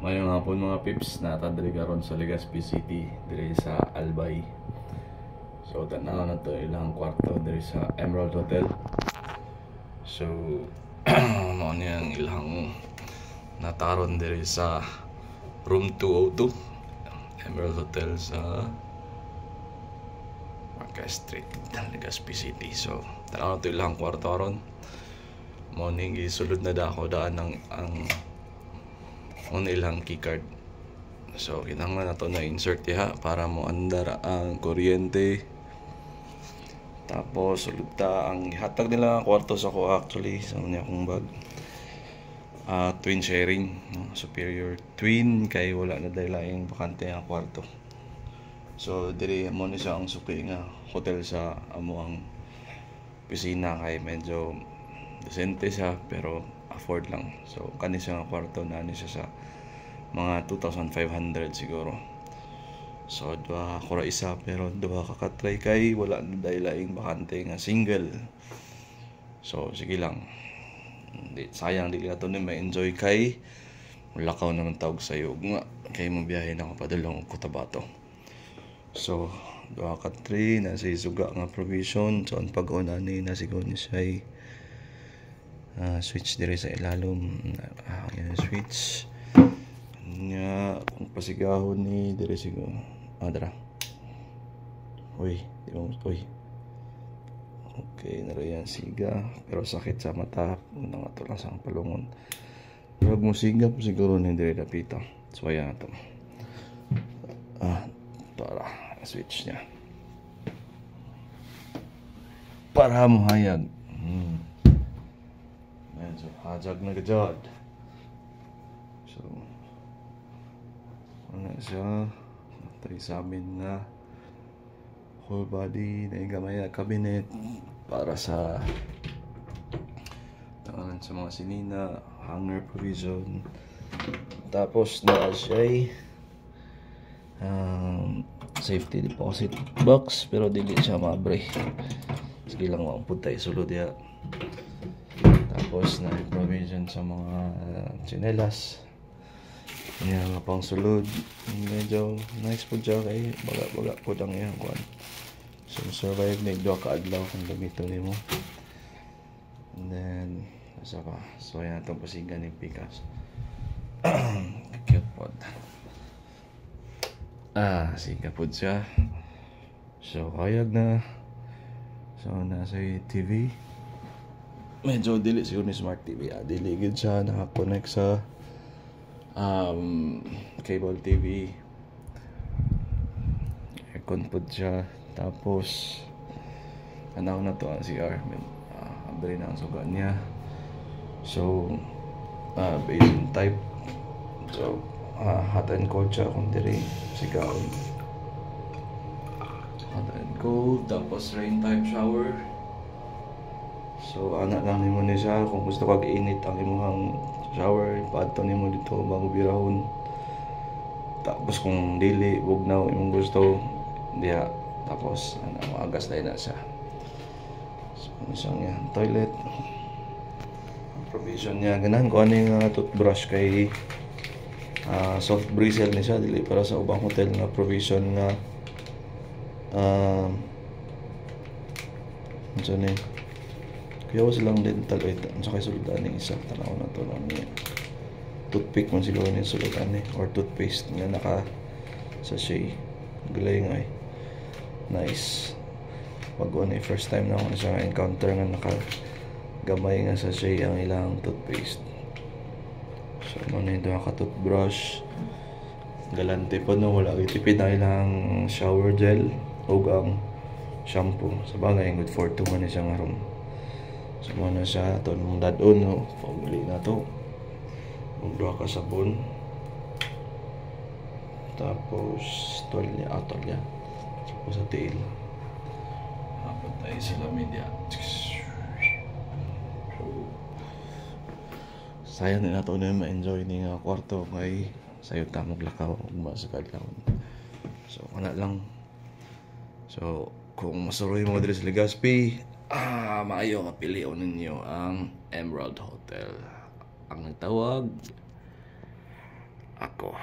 Mayong hapon mga pips, natadali karon sa Legazpi City diri sa Albay. So tanaw na to ilang kwarto diri sa Emerald Hotel. So mo niyang ilang nataron diri sa room 202 Emerald Hotel sa Marquez Street, Legazpi City. So tanaw na to ilang kwarto aron. Mo ning gisulod na dako daan ang ilang keycard. So kinahanglan nato na insert diha para mo andar ang kuryente. Tapos sulod ta ang ihatag nila ang kwarto sa ko actually sa unya akong bag. Twin sharing, no? Superior twin kay wala na dahil laing bakante ang kwarto. So diri mo ni siya ang suki nga hotel sa amo ang pisina kay medyo decente siya pero afford lang. So kani siya nga kwarto na ni siya sa mga 2,500 siguro. So duha ako ra isa pero duha ka try kay wala na dahil laing bakante nga single. So sige lang. Sayang dili nato ni ma-enjoy kay lakaw naman tawag sayo nga kay mabiyahe na ako padulong og Cotabato. So duha ka try na sa suga nga provision. So ang pag-una ni nasigaw ni siya switch diri sa ilalom. Yan switch nya kung pasigahon ni diri siguro dara uy okay nara yan siga pero sakit sa mata una nga to lang sa palungon pero mo siga siguro ni diri dapita so ayan to tara switch nya para mo hayag medyo hajag na gajod. So ano siya tayo sa amin na whole body na gamay na cabinet para sa tangan sa mga sinina, hanger provision. Tapos na siya safety deposit box pero dili siya mabre. Sige lang maupod tayo sulod ya. Tapos na provision sa mga tsinelas. Yan nga pang sulod. Medyo nice po dyan kay baga po lang yan kuhan. So survive na igdo ka adlaw kung gamito nimo. And then asa pa. So yan itong pasigan ni Pikas. Cute pod. Siga po siya. So hayag na. So nasa TV. Medyo dili siguro ni Smart TV. Dili gid siya naka-connect sa cable TV. Aircon po siya. Tapos anaw na to ang CR. Abri na ang suga niya. So basin type. So hot and cold siya kung diri sigawin. Hot and cold. Tapos rain type shower. So anak lang nimo ni siya kung gusto kag init ang imong shower, paadto nimo dito bago birahon. Tapos kung dili bugnaw imong gusto diha, tapos maagas na siya. So isang yan toilet. Ang provision niya ganan ko ano yung toothbrush kay soft bristle ni siya dili para sa ubang hotel nga provision nga ni kaya silang dental ang sakay suludan ng isa tanaw na to lang niya toothpick man siguro niya suludan or toothpaste nga naka sachet gulay nga nice bago na first time na ako siya encounter nga naka gamay nga sachet ang ilang toothpaste. So ano na ito ka toothbrush galante pa no wala itipid na ilang shower gel o ang shampoo sa bagay good for 2 man siya nga room. So muna siya ito nung dadon no? Pabili na to magduha ka sabon tapos tolya tapos sa tail hapon tayo sila media. Sayang din nato na ma-enjoy ni nga kwarto kay sayo ta maglakaw ug masakad lang. So wala lang. So kung masuroy mo diri sa Legazpi maayo mapilion ninyo ang Emerald Hotel. Ang nagtawag ako.